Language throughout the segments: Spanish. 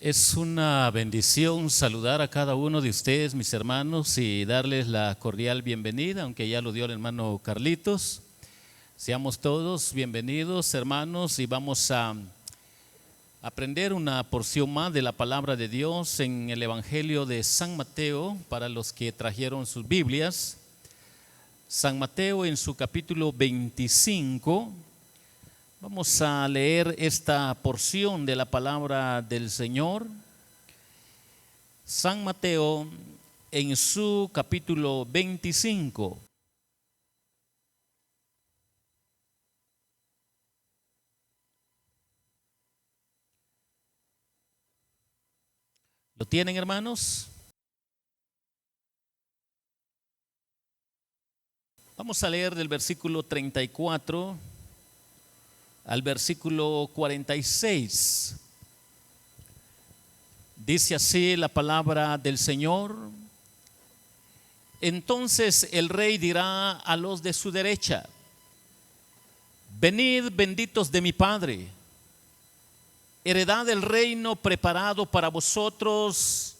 Es una bendición saludar a cada uno de ustedes, mis hermanos, y darles la cordial bienvenida, aunque ya lo dio el hermano Carlitos. Seamos todos bienvenidos, hermanos, y vamos a aprender una porción más de la palabra de Dios en el Evangelio de San Mateo, para los que trajeron sus Biblias. San Mateo en su capítulo 25. Vamos a leer esta porción de la palabra del Señor. San Mateo en su capítulo 25. ¿Lo tienen, hermanos? Vamos a leer del versículo 34 al versículo 46. Dice así la palabra del Señor: Entonces el rey dirá a los de su derecha: Venid, benditos de mi Padre, heredad del reino preparado para vosotros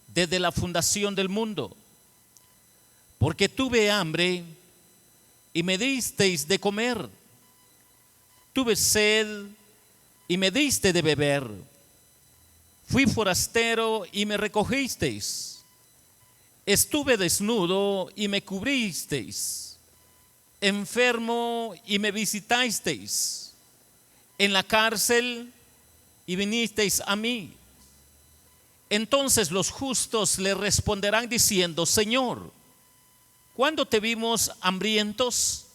desde la fundación del mundo. Porque tuve hambre y me disteis de comer, tuve sed y me diste de beber, fui forastero y me recogisteis, estuve desnudo y me cubristeis, enfermo y me visitasteis, en la cárcel y vinisteis a mí. Entonces los justos le responderán diciendo: Señor, ¿cuándo te vimos hambrientos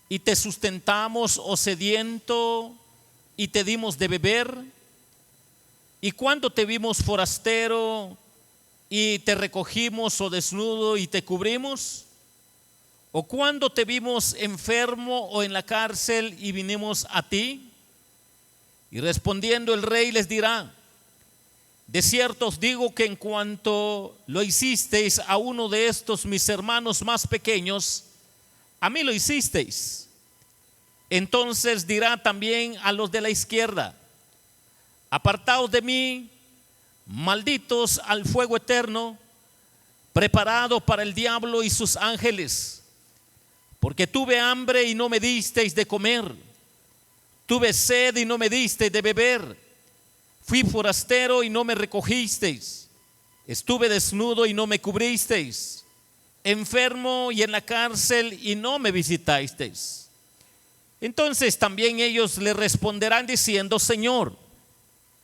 y te sustentamos, o sediento y te dimos de beber? ¿Y cuándo te vimos forastero y te recogimos, o desnudo y te cubrimos? ¿O cuándo te vimos enfermo o en la cárcel y vinimos a ti? Y respondiendo el rey les dirá: de cierto os digo que en cuanto lo hicisteis a uno de estos mis hermanos más pequeños, a mí lo hicisteis. Entonces dirá también a los de la izquierda: apartaos de mí, malditos, al fuego eterno, preparado para el diablo y sus ángeles. Porque tuve hambre y no me disteis de comer, tuve sed y no me disteis de beber, fui forastero y no me recogisteis, estuve desnudo y no me cubristeis, enfermo y en la cárcel y no me visitasteis. Entonces también ellos le responderán diciendo: Señor,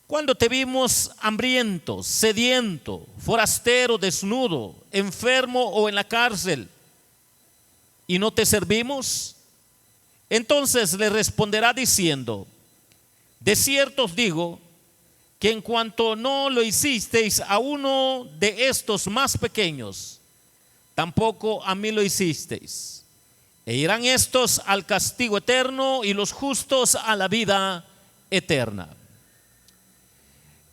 ¿cuándo te vimos hambriento, sediento, forastero, desnudo, enfermo o en la cárcel y no te servimos? Entonces le responderá diciendo: de cierto os digo que en cuanto no lo hicisteis a uno de estos más pequeños, tampoco a mí lo hicisteis. E irán estos al castigo eterno y los justos a la vida eterna.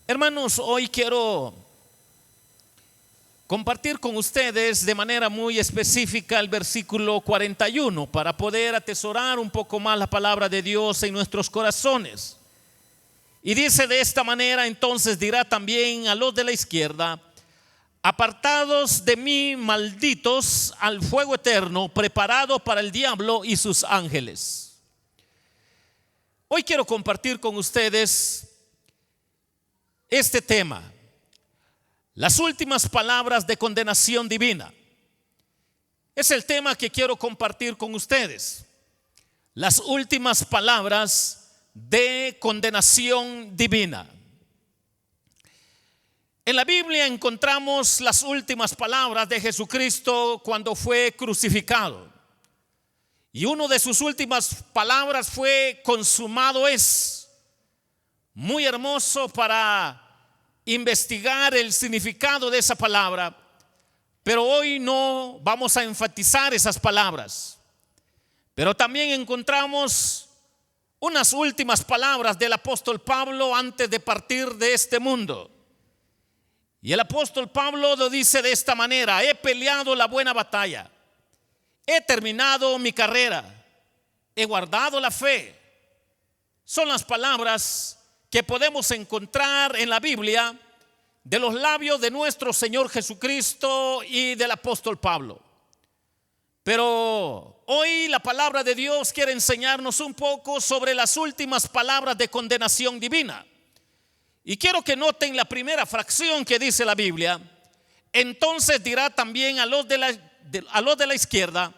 Hermanos, hoy quiero compartir con ustedes de manera muy específica el versículo 41 para poder atesorar un poco más la palabra de Dios en nuestros corazones. Y dice de esta manera: entonces dirá también a los de la izquierda: apartados de mí, malditos, al fuego eterno preparado para el diablo y sus ángeles. Hoy quiero compartir con ustedes este tema: las últimas palabras de condenación divina. Es el tema que quiero compartir con ustedes. Las últimas palabras de condenación divina. En la Biblia encontramos las últimas palabras de Jesucristo cuando fue crucificado. Y una de sus últimas palabras fue: consumado es. Muy hermoso para investigar el significado de esa palabra, pero hoy no vamos a enfatizar esas palabras. Pero también encontramos unas últimas palabras del apóstol Pablo antes de partir de este mundo. Y el apóstol Pablo lo dice de esta manera: he peleado la buena batalla, he terminado mi carrera, he guardado la fe. Son las palabras que podemos encontrar en la Biblia de los labios de nuestro Señor Jesucristo y del apóstol Pablo. Pero hoy la palabra de Dios quiere enseñarnos un poco sobre las últimas palabras de condenación divina. Y quiero que noten la primera fracción que dice la Biblia. Entonces dirá también a los de la izquierda: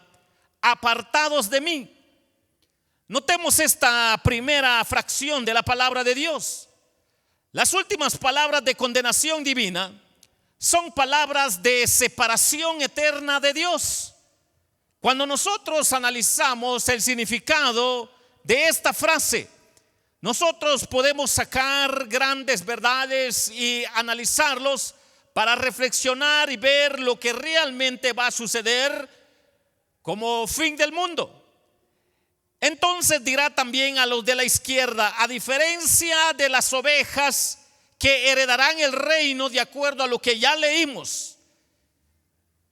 apartados de mí. Notemos esta primera fracción de la palabra de Dios. Las últimas palabras de condenación divina son palabras de separación eterna de Dios. Cuando nosotros analizamos el significado de esta frase, nosotros podemos sacar grandes verdades y analizarlos para reflexionar y ver lo que realmente va a suceder como fin del mundo. Entonces dirá también a los de la izquierda: a diferencia de las ovejas que heredarán el reino, de acuerdo a lo que ya leímos,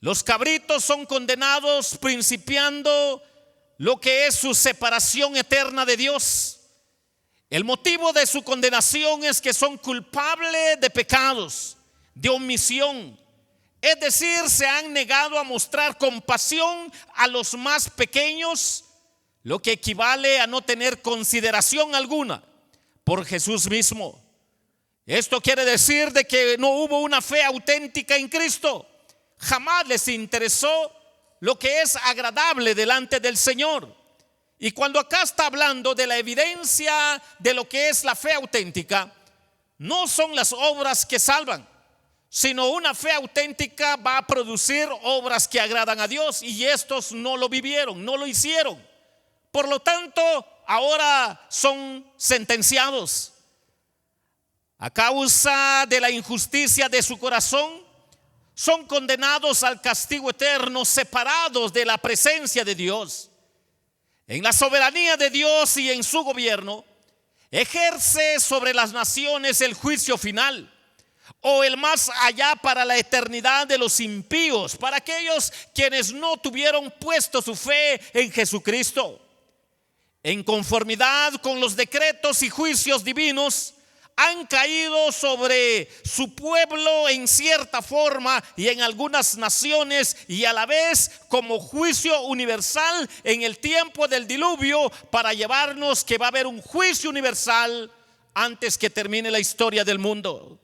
los cabritos son condenados principiando lo que es su separación eterna de Dios. El motivo de su condenación es que son culpables de pecados, de omisión. Es decir, se han negado a mostrar compasión a los más pequeños, lo que equivale a no tener consideración alguna por Jesús mismo. Esto quiere decir de que no hubo una fe auténtica en Cristo. Jamás les interesó lo que es agradable delante del Señor. Y cuando acá está hablando de la evidencia de lo que es la fe auténtica, no son las obras que salvan, sino una fe auténtica va a producir obras que agradan a Dios, y estos no lo vivieron, no lo hicieron. Por lo tanto, ahora son sentenciados. A causa de la injusticia de su corazón, son condenados al castigo eterno, separados de la presencia de Dios. En la soberanía de Dios y en su gobierno, ejerce sobre las naciones el juicio final, o el más allá para la eternidad de los impíos, para aquellos quienes no tuvieron puesto su fe en Jesucristo. En conformidad con los decretos y juicios divinos, han caído sobre su pueblo en cierta forma y en algunas naciones, y a la vez como juicio universal en el tiempo del diluvio, para llevarnos que va a haber un juicio universal antes que termine la historia del mundo.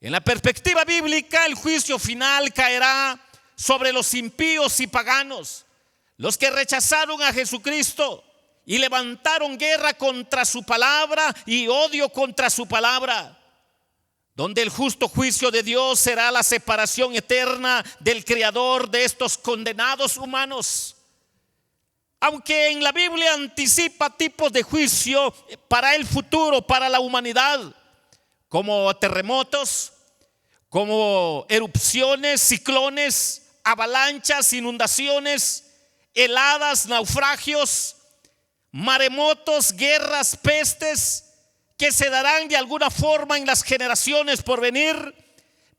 En la perspectiva bíblica, el juicio final caerá sobre los impíos y paganos, los que rechazaron a Jesucristo y levantaron guerra contra su palabra y odio contra su palabra, donde el justo juicio de Dios será la separación eterna del Creador de estos condenados humanos. Aunque en la Biblia anticipa tipos de juicio para el futuro, para la humanidad, como terremotos, como erupciones, ciclones, avalanchas, inundaciones, heladas, naufragios, maremotos, guerras, pestes, que se darán de alguna forma en las generaciones por venir,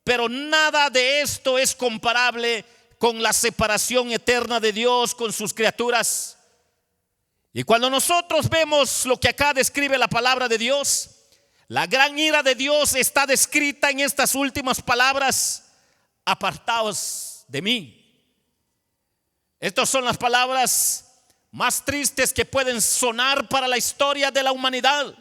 pero nada de esto es comparable con la separación eterna de Dios con sus criaturas. Y cuando nosotros vemos lo que acá describe la palabra de Dios, la gran ira de Dios está descrita en estas últimas palabras: apartaos de mí. Estas son las palabras más tristes que pueden sonar para la historia de la humanidad.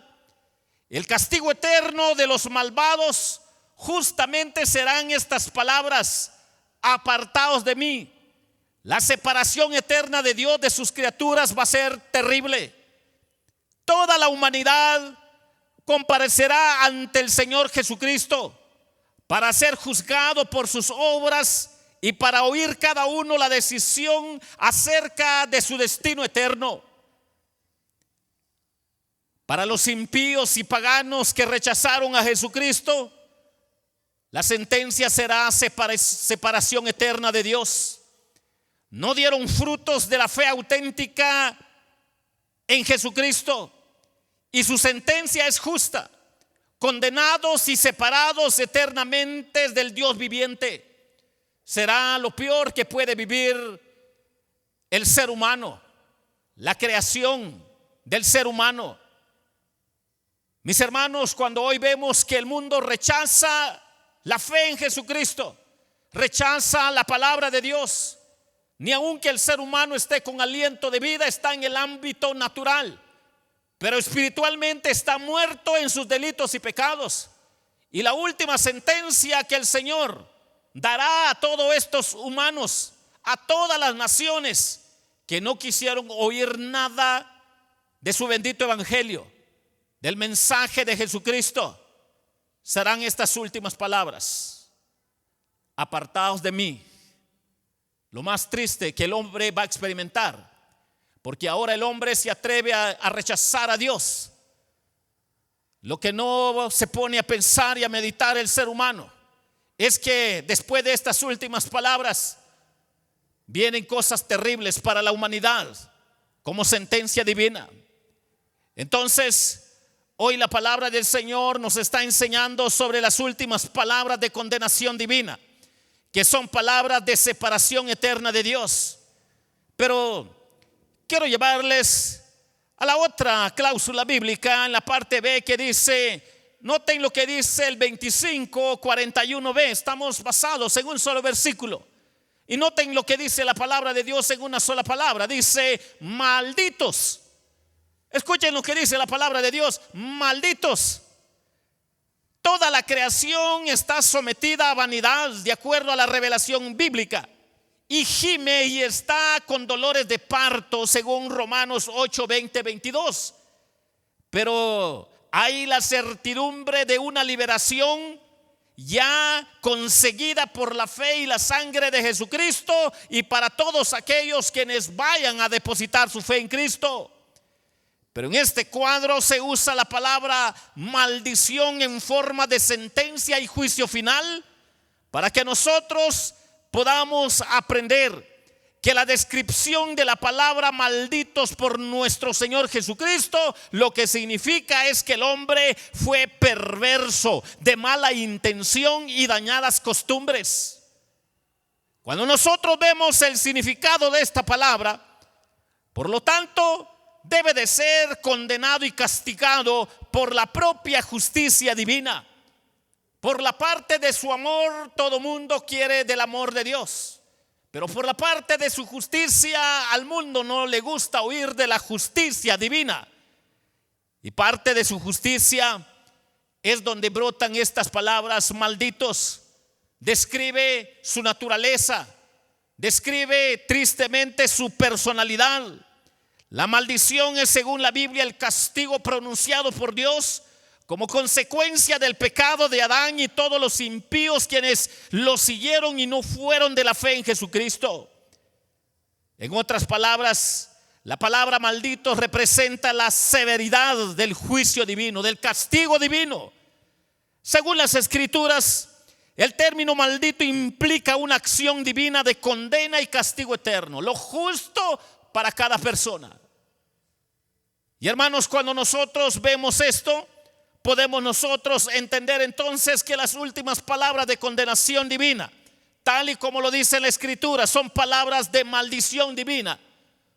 El castigo eterno de los malvados justamente serán estas palabras: apartaos de mí. La separación eterna de Dios de sus criaturas va a ser terrible. Toda la humanidad comparecerá ante el Señor Jesucristo para ser juzgado por sus obras y para oír cada uno la decisión acerca de su destino eterno. Para los impíos y paganos que rechazaron a Jesucristo, la sentencia será separación eterna de Dios. No dieron frutos de la fe auténtica en Jesucristo, y su sentencia es justa: condenados y separados eternamente del Dios viviente. Será lo peor que puede vivir el ser humano, la creación del ser humano. Mis hermanos, cuando hoy vemos que el mundo rechaza la fe en Jesucristo, rechaza la palabra de Dios, ni aun que el ser humano esté con aliento de vida, está en el ámbito natural, pero espiritualmente está muerto en sus delitos y pecados. Y la última sentencia que el Señor dará a todos estos humanos, a todas las naciones que no quisieron oír nada de su bendito evangelio, del mensaje de Jesucristo, serán estas últimas palabras: apartaos de mí. Lo más triste que el hombre va a experimentar, porque ahora el hombre se atreve a rechazar a Dios. Lo que no se pone a pensar y a meditar el ser humano es que después de estas últimas palabras vienen cosas terribles para la humanidad como sentencia divina. Entonces, hoy la palabra del Señor nos está enseñando sobre las últimas palabras de condenación divina, que son palabras de separación eterna de Dios. Pero quiero llevarles a la otra cláusula bíblica en la parte B, que dice, noten lo que dice el 25:41b. Estamos basados en un solo versículo, y noten lo que dice la palabra de Dios en una sola palabra. Dice: malditos. Escuchen lo que dice la palabra de Dios: malditos. Toda la creación está sometida a vanidad de acuerdo a la revelación bíblica, y gime y está con dolores de parto según Romanos 8:20-22. Pero hay la certidumbre de una liberación ya conseguida por la fe y la sangre de Jesucristo, y para todos aquellos quienes vayan a depositar su fe en Cristo. Pero en este cuadro se usa la palabra maldición en forma de sentencia y juicio final, para que nosotros podamos aprender que la descripción de la palabra malditos por nuestro Señor Jesucristo, lo que significa es que el hombre fue perverso, de mala intención y dañadas costumbres. Cuando nosotros vemos el significado de esta palabra, por lo tanto, debe de ser condenado y castigado por la propia justicia divina. Por la parte de su amor, todo mundo quiere del amor de Dios, pero por la parte de su justicia, al mundo no le gusta oír de la justicia divina. Y parte de su justicia es donde brotan estas palabras malditos. Describe su naturaleza, describe tristemente su personalidad. La maldición es, según la Biblia, el castigo pronunciado por Dios como consecuencia del pecado de Adán y todos los impíos quienes lo siguieron y no fueron de la fe en Jesucristo. En otras palabras, la palabra maldito representa la severidad del juicio divino, del castigo divino. Según las Escrituras, el término maldito implica una acción divina de condena y castigo eterno, lo justo para cada persona. Y hermanos, cuando nosotros vemos esto, podemos nosotros entender entonces que las últimas palabras de condenación divina, tal y como lo dice la Escritura, son palabras de maldición divina,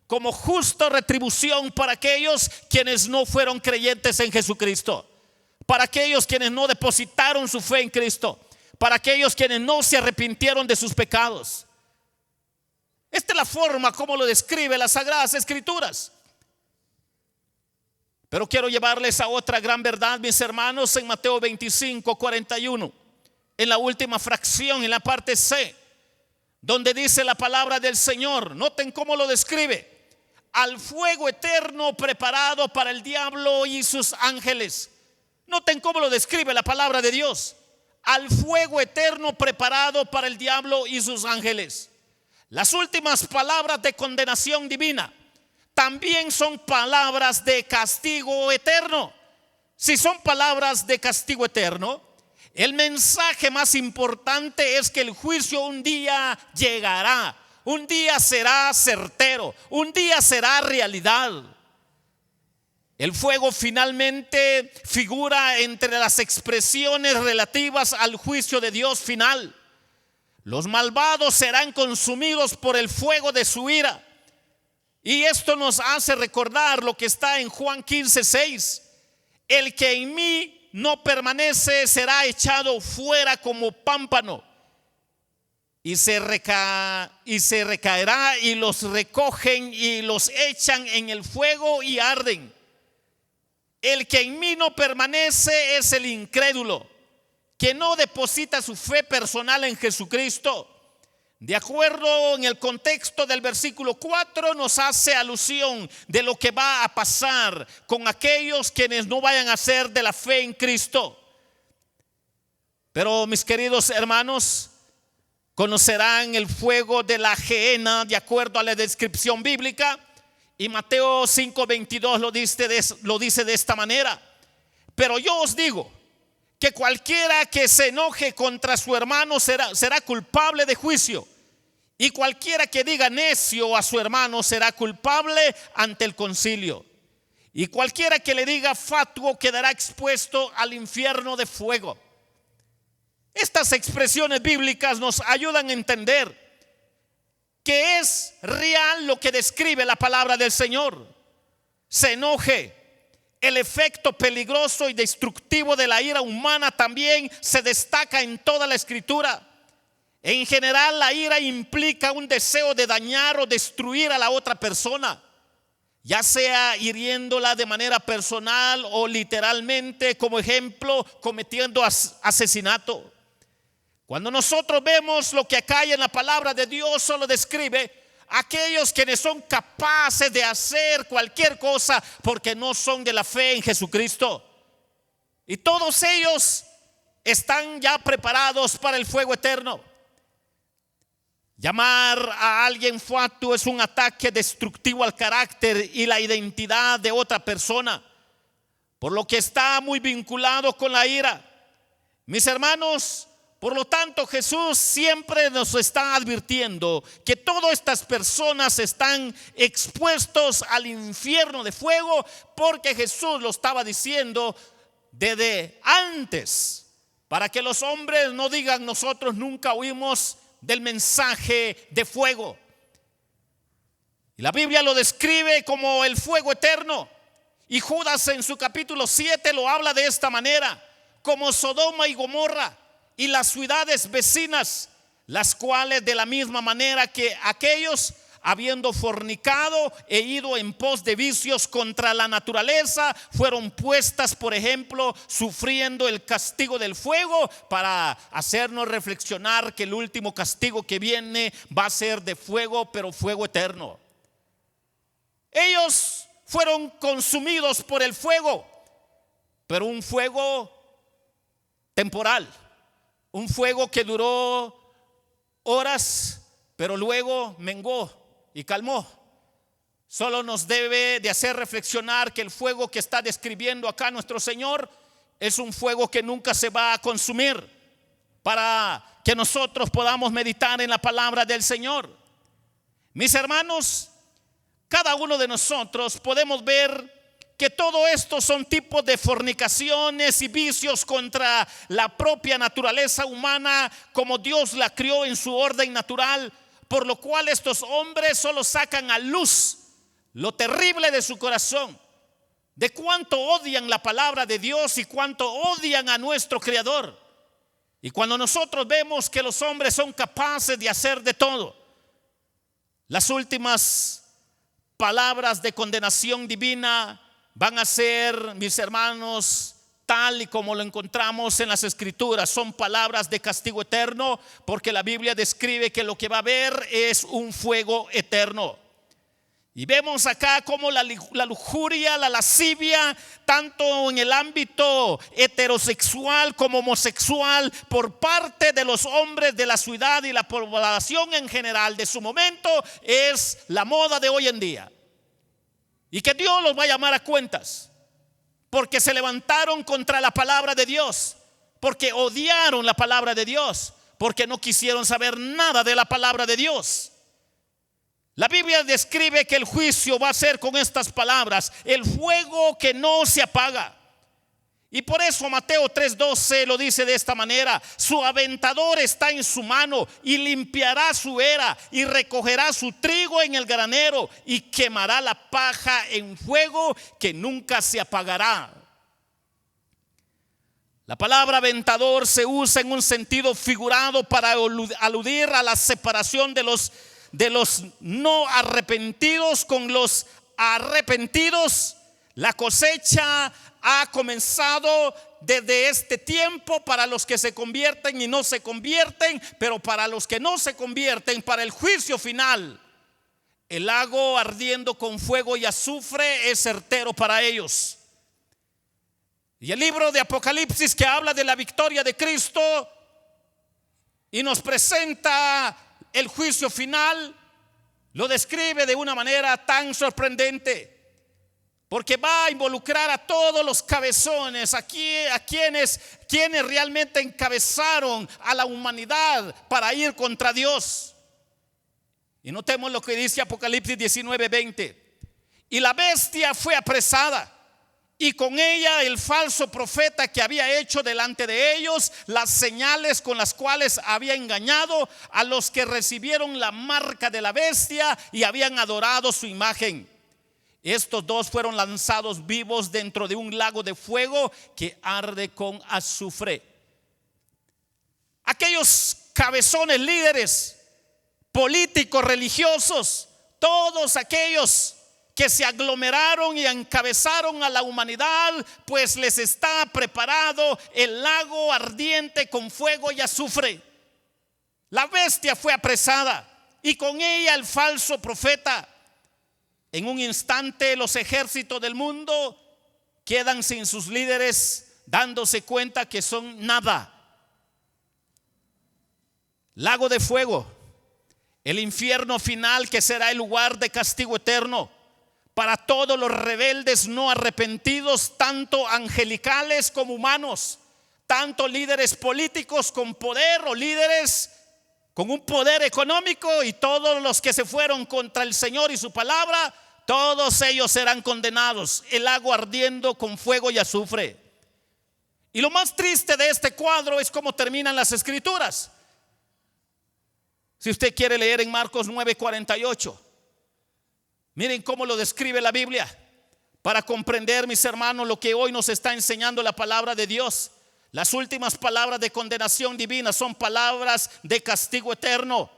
como justa retribución para aquellos quienes no fueron creyentes en Jesucristo, para aquellos quienes no depositaron su fe en Cristo, para aquellos quienes no se arrepintieron de sus pecados. Esta es la forma como lo describe las Sagradas Escrituras. Pero quiero llevarles a otra gran verdad, mis hermanos, en Mateo 25:41, en la última fracción, en la parte C, donde dice la palabra del Señor. Noten cómo lo describe: al fuego eterno preparado para el diablo y sus ángeles. Noten cómo lo describe la palabra de Dios: al fuego eterno preparado para el diablo y sus ángeles. Las últimas palabras de condenación divina también son palabras de castigo eterno. Si son palabras de castigo eterno, el mensaje más importante es que el juicio un día llegará, un día será certero, un día será realidad. El fuego finalmente figura entre las expresiones relativas al juicio de Dios final. Los malvados serán consumidos por el fuego de su ira. Y esto nos hace recordar lo que está en Juan 15:6. El que en mí no permanece será echado fuera como pámpano y se recaerá, y los recogen y los echan en el fuego y arden. El que en mí no permanece es el incrédulo, que no deposita su fe personal en Jesucristo. De acuerdo en el contexto del versículo 4, nos hace alusión de lo que va a pasar con aquellos quienes no vayan a ser de la fe en Cristo. Pero mis queridos hermanos, conocerán el fuego de la gehenna de acuerdo a la descripción bíblica. Y Mateo 5:22 lo dice de esta manera: pero yo os digo que cualquiera que se enoje contra su hermano será culpable de juicio, y cualquiera que diga necio a su hermano será culpable ante el concilio, y cualquiera que le diga fatuo quedará expuesto al infierno de fuego. Estas expresiones bíblicas nos ayudan a entender que es real lo que describe la palabra del Señor. Se enoje. El efecto peligroso y destructivo de la ira humana también se destaca en toda la Escritura. En general, la ira implica un deseo de dañar o destruir a la otra persona, ya sea hiriéndola de manera personal o literalmente, como ejemplo, cometiendo asesinato. Cuando nosotros vemos lo que acá hay en la palabra de Dios, solo describe aquellos quienes son capaces de hacer cualquier cosa porque no son de la fe en Jesucristo. Y todos ellos están ya preparados para el fuego eterno. Llamar a alguien fatuo es un ataque destructivo al carácter y la identidad de otra persona, por lo que está muy vinculado con la ira. Mis hermanos, por lo tanto, Jesús siempre nos está advirtiendo que todas estas personas están expuestos al infierno de fuego, porque Jesús lo estaba diciendo desde antes, para que los hombres no digan: nosotros nunca oímos del mensaje de fuego. Y la Biblia lo describe como el fuego eterno, y Judas en su capítulo 7 lo habla de esta manera: como Sodoma y Gomorra y las ciudades vecinas, las cuales de la misma manera que aquellos, habiendo fornicado e ido en pos de vicios contra la naturaleza, fueron puestas, por ejemplo, sufriendo el castigo del fuego, para hacernos reflexionar que el último castigo que viene va a ser de fuego, pero fuego eterno. Ellos fueron consumidos por el fuego, pero un fuego temporal. Un fuego que duró horas, pero luego menguó y calmó. Solo nos debe de hacer reflexionar que el fuego que está describiendo acá nuestro Señor es un fuego que nunca se va a consumir, para que nosotros podamos meditar en la palabra del Señor. Mis hermanos, cada uno de nosotros podemos ver que todo esto son tipos de fornicaciones y vicios contra la propia naturaleza humana, como Dios la crió en su orden natural, por lo cual estos hombres solo sacan a luz lo terrible de su corazón, de cuánto odian la palabra de Dios y cuánto odian a nuestro Creador. Y cuando nosotros vemos que los hombres son capaces de hacer de todo, las últimas palabras de condenación divina van a ser, mis hermanos, tal y como lo encontramos en las Escrituras. Son palabras de castigo eterno, porque la Biblia describe que lo que va a haber es un fuego eterno. Y vemos acá como la lujuria, la lascivia, tanto en el ámbito heterosexual como homosexual, por parte de los hombres de la ciudad y la población en general de su momento, es la moda de hoy en día. Y que Dios los va a llamar a cuentas, porque se levantaron contra la palabra de Dios, porque odiaron la palabra de Dios, porque no quisieron saber nada de la palabra de Dios. La Biblia describe que el juicio va a ser con estas palabras: el fuego que no se apaga. Y por eso Mateo 3:12 lo dice de esta manera: su aventador está en su mano y limpiará su era y recogerá su trigo en el granero y quemará la paja en fuego que nunca se apagará. La palabra aventador se usa en un sentido figurado para aludir a la separación de los no arrepentidos con los arrepentidos. La cosecha ha comenzado desde este tiempo para los que se convierten y no se convierten, pero para los que no se convierten, para el juicio final. El lago ardiendo con fuego y azufre es certero para ellos. Y el libro de Apocalipsis, que habla de la victoria de Cristo y nos presenta el juicio final, lo describe de una manera tan sorprendente, porque va a involucrar a todos los cabezones, a quienes realmente encabezaron a la humanidad para ir contra Dios. Y notemos lo que dice Apocalipsis 19:20. Y la bestia fue apresada, y con ella el falso profeta que había hecho delante de ellos las señales con las cuales había engañado a los que recibieron la marca de la bestia y habían adorado su imagen. Estos dos fueron lanzados vivos dentro de un lago de fuego que arde con azufre. Aquellos cabezones líderes políticos, religiosos, todos aquellos que se aglomeraron y encabezaron a la humanidad, pues les está preparado el lago ardiente con fuego y azufre. La bestia fue apresada y con ella el falso profeta. En un instante los ejércitos del mundo quedan sin sus líderes, dándose cuenta que son nada. Lago de fuego, el infierno final, que será el lugar de castigo eterno para todos los rebeldes no arrepentidos, tanto angelicales como humanos, tanto líderes políticos con poder o líderes con un poder económico, y todos los que se fueron contra el Señor y su palabra, todos ellos serán condenados. El lago ardiendo con fuego y azufre. Y lo más triste de este cuadro es cómo terminan las escrituras. Si usted quiere leer en Marcos 9:48, miren cómo lo describe la Biblia, para comprender, mis hermanos, lo que hoy nos está enseñando la palabra de Dios. Las últimas palabras de condenación divina son palabras de castigo eterno.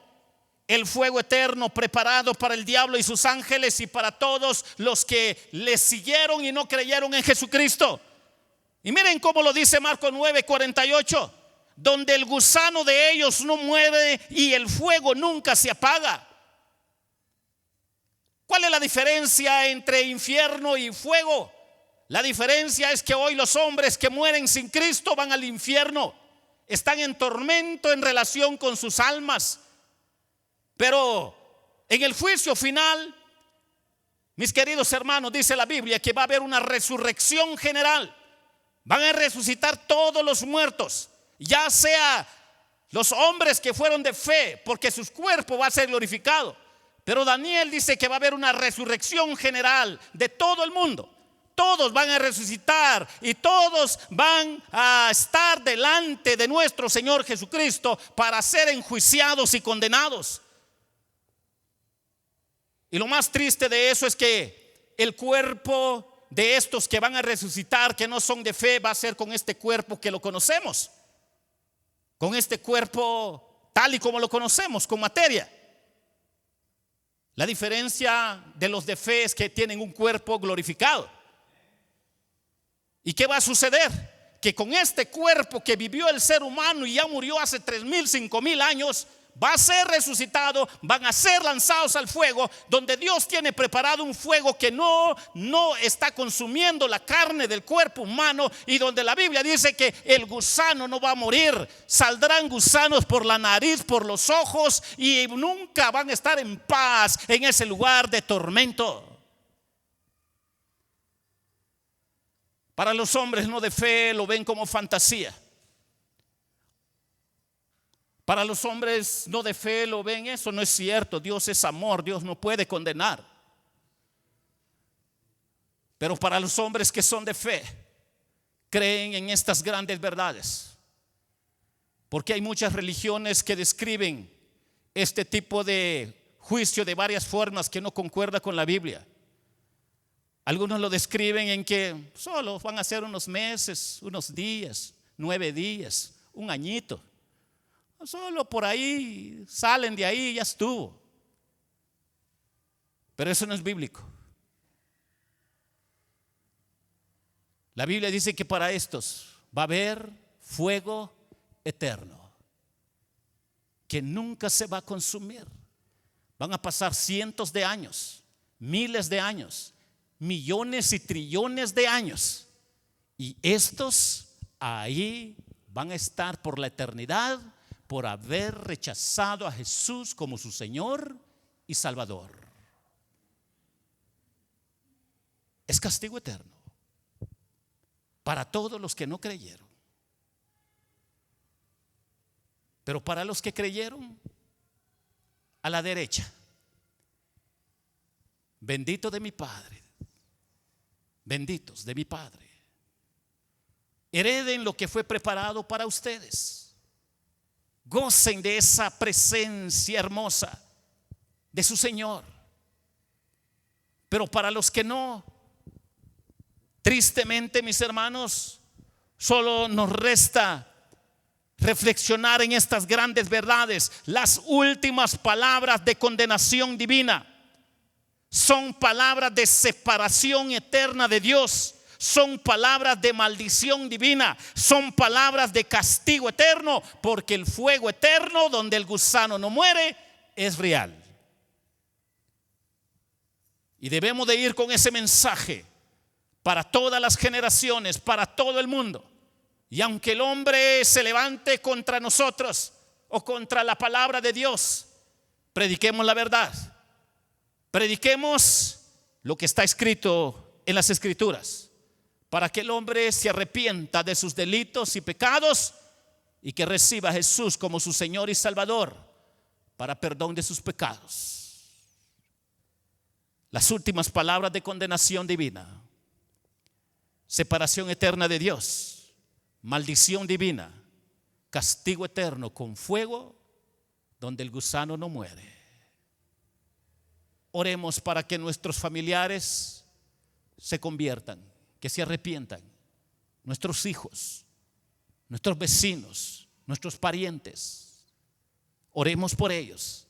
El fuego eterno preparado para el diablo y sus ángeles y para todos los que le siguieron y no creyeron en Jesucristo. Y miren cómo lo dice Marcos 9:48, donde el gusano de ellos no muere y el fuego nunca se apaga. ¿Cuál es la diferencia entre infierno y fuego? La diferencia es que hoy los hombres que mueren sin Cristo van al infierno, están en tormento en relación con sus almas. Pero en el juicio final, mis queridos hermanos, dice la Biblia que va a haber una resurrección general. Van a resucitar todos los muertos, ya sea los hombres que fueron de fe, porque su cuerpo va a ser glorificado. Pero Daniel dice que va a haber una resurrección general de todo el mundo. Todos van a resucitar y todos van a estar delante de nuestro Señor Jesucristo para ser enjuiciados y condenados. Y lo más triste de eso es que el cuerpo de estos que van a resucitar, que no son de fe, va a ser con este cuerpo que lo conocemos, con este cuerpo tal y como lo conocemos, con materia. La diferencia de los de fe es que tienen un cuerpo glorificado. ¿Y qué va a suceder? Que con este cuerpo que vivió el ser humano y ya murió hace 3,000, 5,000 años, va a ser resucitado, van a ser lanzados al fuego, donde Dios tiene preparado un fuego que no está consumiendo la carne del cuerpo humano, y donde la Biblia dice que el gusano no va a morir. Saldrán gusanos por la nariz, por los ojos, y nunca van a estar en paz en ese lugar de tormento. Para los hombres no de fe lo ven como fantasía. Para los hombres no de fe lo ven, eso no es cierto. Dios es amor, Dios no puede condenar. Pero para los hombres que son de fe, creen en estas grandes verdades. Porque hay muchas religiones que describen este tipo de juicio de varias formas que no concuerda con la Biblia. Algunos lo describen en que solo van a ser unos meses, unos días, 9 días, un añito. Solo por ahí salen de ahí y ya estuvo. Pero eso no es bíblico. La Biblia dice que para estos va a haber fuego eterno, que nunca se va a consumir. Van a pasar cientos de años, miles de años, millones y trillones de años. Y estos ahí van a estar por la eternidad por haber rechazado a Jesús como su Señor y Salvador. Es castigo eterno para todos los que no creyeron. Pero para los que creyeron, a la derecha, bendito de mi Padre, benditos de mi Padre, hereden lo que fue preparado para ustedes. Gocen de esa presencia hermosa de su Señor. Pero para los que no, tristemente, mis hermanos, solo nos resta reflexionar en estas grandes verdades. Las últimas palabras de condenación divina son palabras de separación eterna de Dios. Son palabras de maldición divina, son palabras de castigo eterno, porque el fuego eterno donde el gusano no muere es real. Y debemos de ir con ese mensaje para todas las generaciones, para todo el mundo. Y aunque el hombre se levante contra nosotros o contra la palabra de Dios, prediquemos la verdad. Prediquemos lo que está escrito en las Escrituras, para que el hombre se arrepienta de sus delitos y pecados y que reciba a Jesús como su Señor y Salvador para perdón de sus pecados. Las últimas palabras de condenación divina: separación eterna de Dios, maldición divina, castigo eterno con fuego donde el gusano no muere. Oremos para que nuestros familiares se conviertan, que se arrepientan, nuestros hijos, nuestros vecinos, nuestros parientes. Oremos por ellos,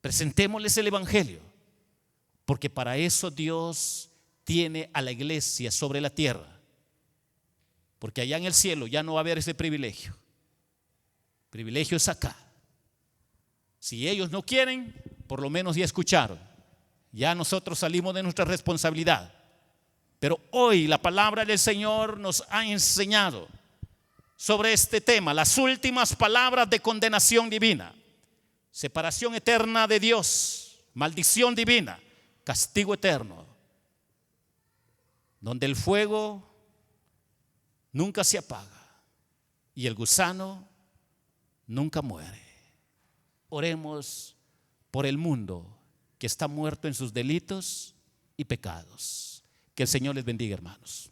presentémosles el evangelio, porque para eso Dios tiene a la iglesia sobre la tierra, porque allá en el cielo ya no va a haber ese privilegio. El privilegio es acá. Si ellos no quieren, por lo menos ya escucharon, ya nosotros salimos de nuestra responsabilidad. Pero hoy la palabra del Señor nos ha enseñado sobre este tema, las últimas palabras de condenación divina: separación eterna de Dios, maldición divina, castigo eterno, donde el fuego nunca se apaga y el gusano nunca muere. Oremos por el mundo que está muerto en sus delitos y pecados. Que el Señor les bendiga, hermanos.